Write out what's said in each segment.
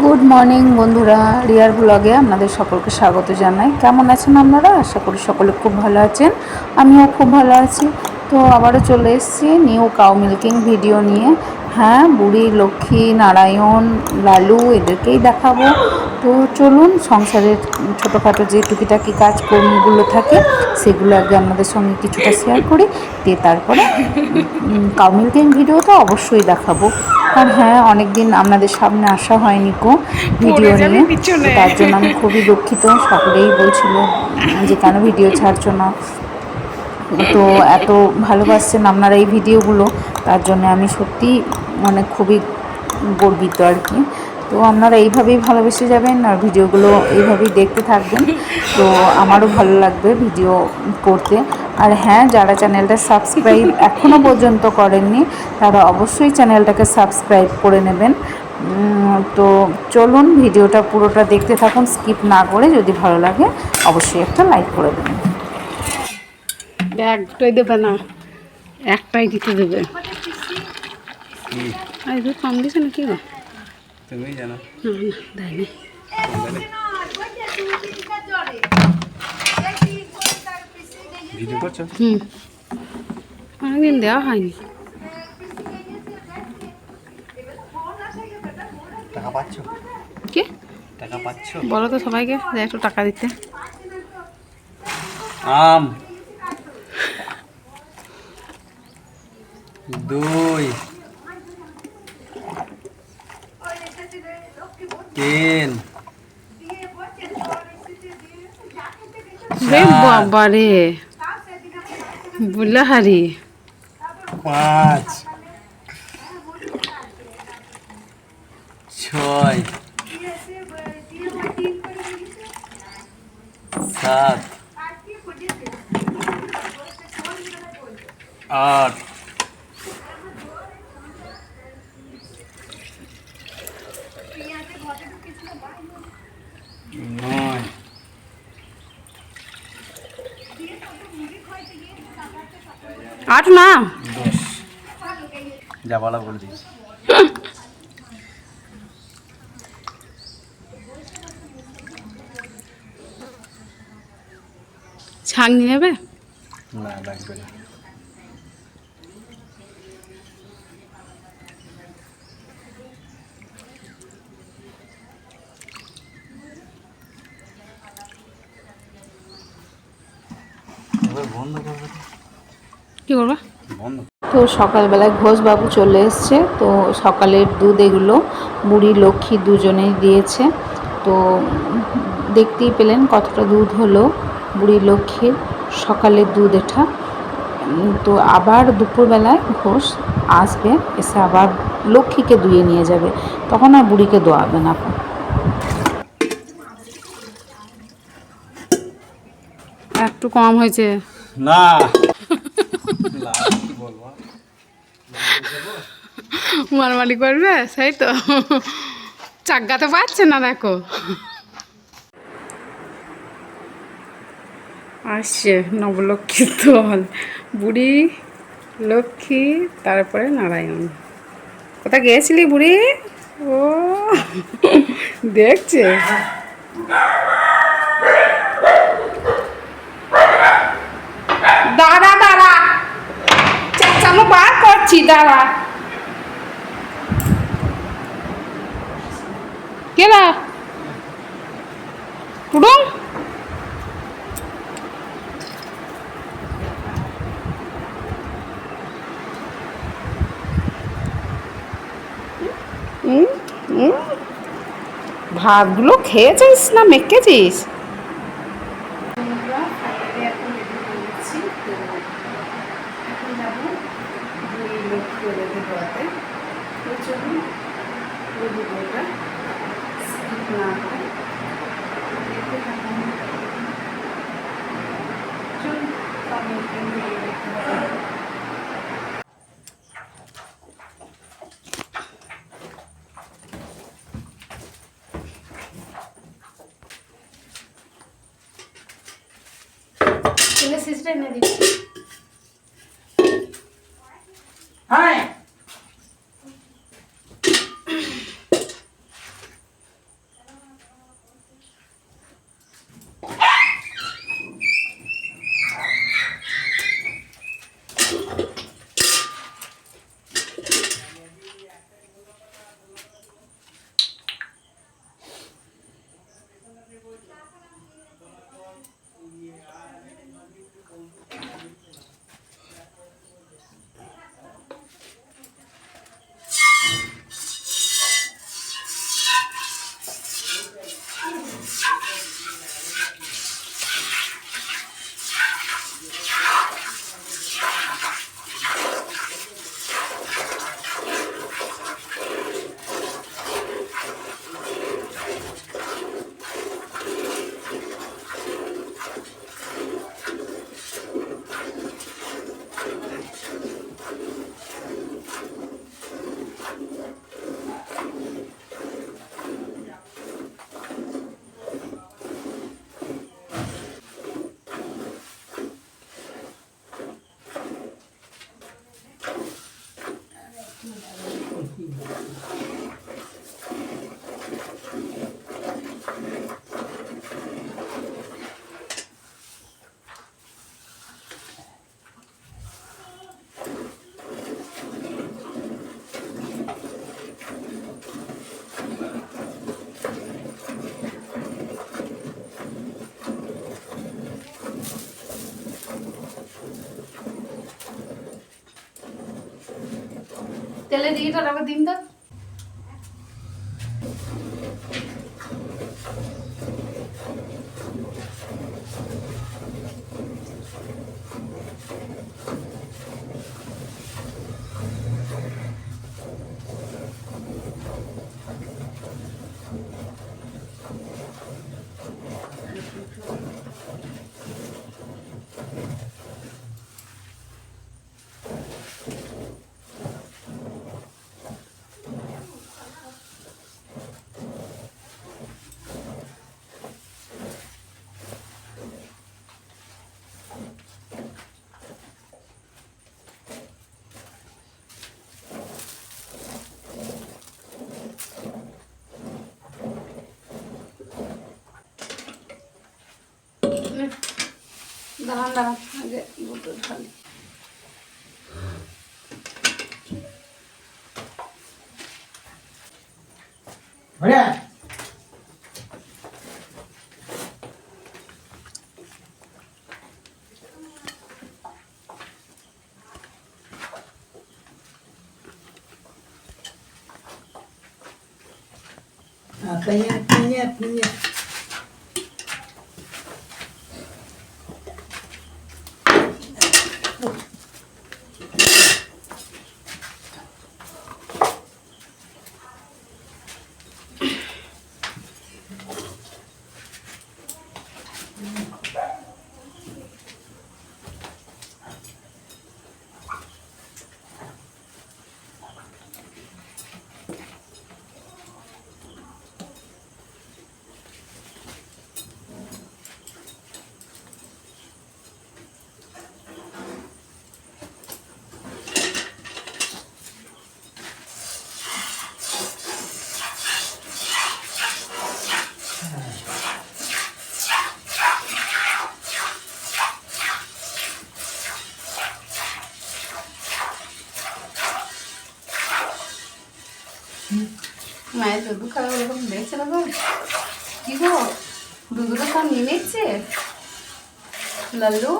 Good morning বন্ধুরা, রিয়ার ব্লগে আপনাদের সকলকে স্বাগত জানাই। কেমন আছেন আপনারা? আশা করি সকলে খুব ভালো আছেন। আমিও খুব ভালো আছি। তো আবারও চলে এসেছি নিউ কাউ মিল্কিং ভিডিও নিয়ে। হ্যাঁ, বুড়ি, লক্ষ্মী, নারায়ণ, লালু এদেরকেই দেখাবো। তো চলুন, সংসারের ছোটোখাটো যে টুকিটাকি কাজকর্মগুলো থাকে সেগুলো আগে আপনাদের সঙ্গে কিছুটা শেয়ার করি, দিয়ে তারপরে কাউ মিল্কিং ভিডিও তো অবশ্যই দেখাবো। আর হ্যাঁ, অনেক দিন আপনাদের সামনে আসা হয়নি কো ভিডিও নিয়ে, তো তার জন্য আমি খুবই দুঃখিত। সকলেই বলছিল যে কেন ভিডিও ছাড়ছো না। তো এত ভালোবাসছেন আপনারা এই ভিডিওগুলো, তার জন্য আমি সত্যি মানে খুবই গর্বিত আর কি। তো আপনারা এইভাবেই ভালোবেসে যাবেন আর ভিডিওগুলো এইভাবেই দেখতে থাকবেন, তো আমারও ভালো লাগবে ভিডিও করতে। আর হ্যাঁ, যারা চ্যানেলটা সাবস্ক্রাইব এখনও পর্যন্ত করেননি তারা অবশ্যই চ্যানেলটাকে সাবস্ক্রাইব করে নেবেন। তো চলুন, ভিডিওটা পুরোটা দেখতে থাকুন, স্কিপ না করে। যদি ভালো লাগে অবশ্যই একটা লাইক করে দেবেন। একটাই দেবে না, একটাই দিতে দেবে। কম দিছে না কি গো? তুমি জানো। দেয়নি। ভিডিও করছো? অনেকদিন দেওয়া হয়নি। টাকা পাচ্ছ? কি টাকা পাচ্ছ? বলো তো সবাইকে যে একটু টাকা দিতে। আম, দই, পেন, রে বাবা রে, বুলাহারি, 5, 6, 7, 8, 9, 8 না 10। যা বলা বলে দিস। ছাগনি নেবে? না, লাগবে না। এবার বন্ধ করবে। কি করবা? বন্ধ। তো সকালবেলায় ঘোষবাবু চলে এসছে, তো সকালের দুধ এগুলো বুড়ি লক্ষ্মী দুজনেই দিয়েছে। তো দেখতেই পেলেন কতটা দুধ হলো বুড়ি লক্ষ্মীর সকালের দুধ এটা। তো আবার দুপুরবেলায় ঘোষ আসবে, এসে আবার লক্ষ্মীকে দুয়ে নিয়ে যাবে, তখন আর বুড়িকে দোয়াবে না। একটু কম হয়েছে না, কি বলবো? মারামারি করবে, সেই তো চাগাতে পারছে না। দেখো আসছে নবলক্ষ্মী দল, বুড়ি, লক্ষ্মী, তারপরে নারায়ণ। কোথায় গিয়েছিলি বুড়ি? ও দেখছে। দাঁড়া দাঁড়া, চেঁচানো বার করছি, দাঁড়া। কেরা পুডুং? ভাতগুলো খেয়েছিস না মেখেছিস? সিস্টার এনে দিচ্ছি। হ্যাঁ তেলে দিয়ে তো আবার দিন তো। দাঁড়ান দাঁড়ান, আগে দুটো ঢালি। Понятно. মায়ের দুধ খাবে ওরকম দেখছে না গো? কি গো, দুধটা সব নিয়ে নিচ্ছে লাল্লু?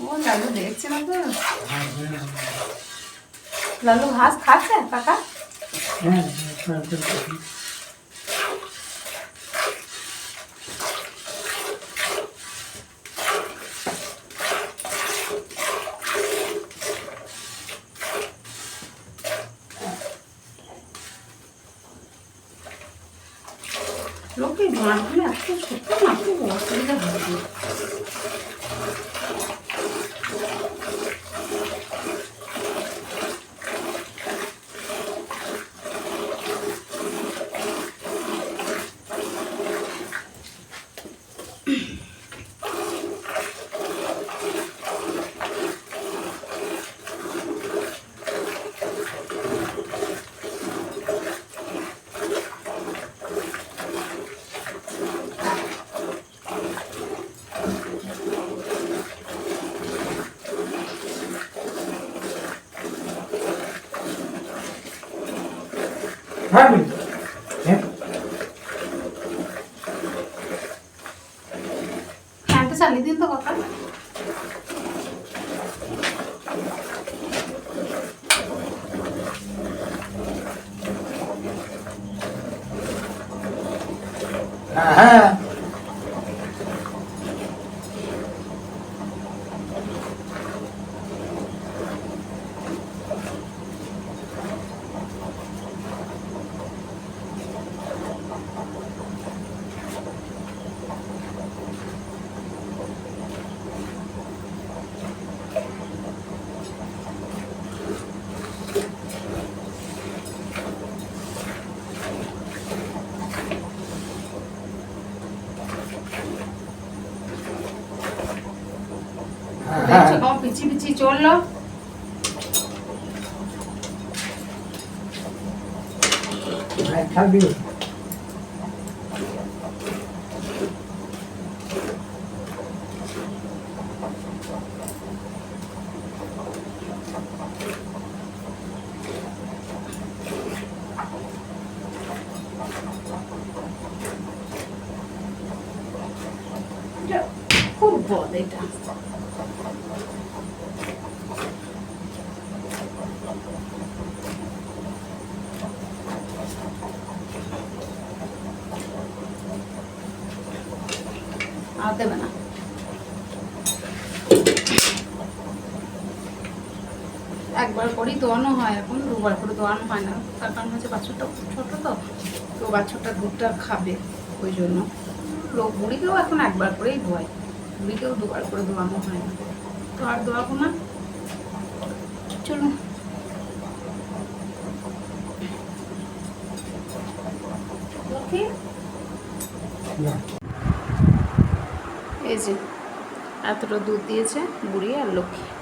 ও লাল্লু দেখছে না গো? লাল্লু ঘাস খাচ্ছে কাকা? লোকে মাছগুলো এত ছোট না, খুব অসুবিধা হচ্ছে। হ্যাঁ দেখছো কেমন পিছি পিছি চললো। খাবি খুব বদ এটা। আর দেবে না। একবার করেই দোয়ানো হয়, এখন দুবার করে দোয়ানো হয় না, তার কারণ হচ্ছে বাছুরটা খুব ছোটো তো বাছুরটা দুধটা খাবে, ওই জন্য। লোক বুড়িকেও এখন একবার করেই ধোয়ায়, বুড়িকেও দুবার করে ধোয়ানো হয় না, তো আর ধোয়াবো না। চলুন লক্ষ্মী, এই যে এতটা দুধ দিয়েছে বুড়ি আর লক্ষ্মী।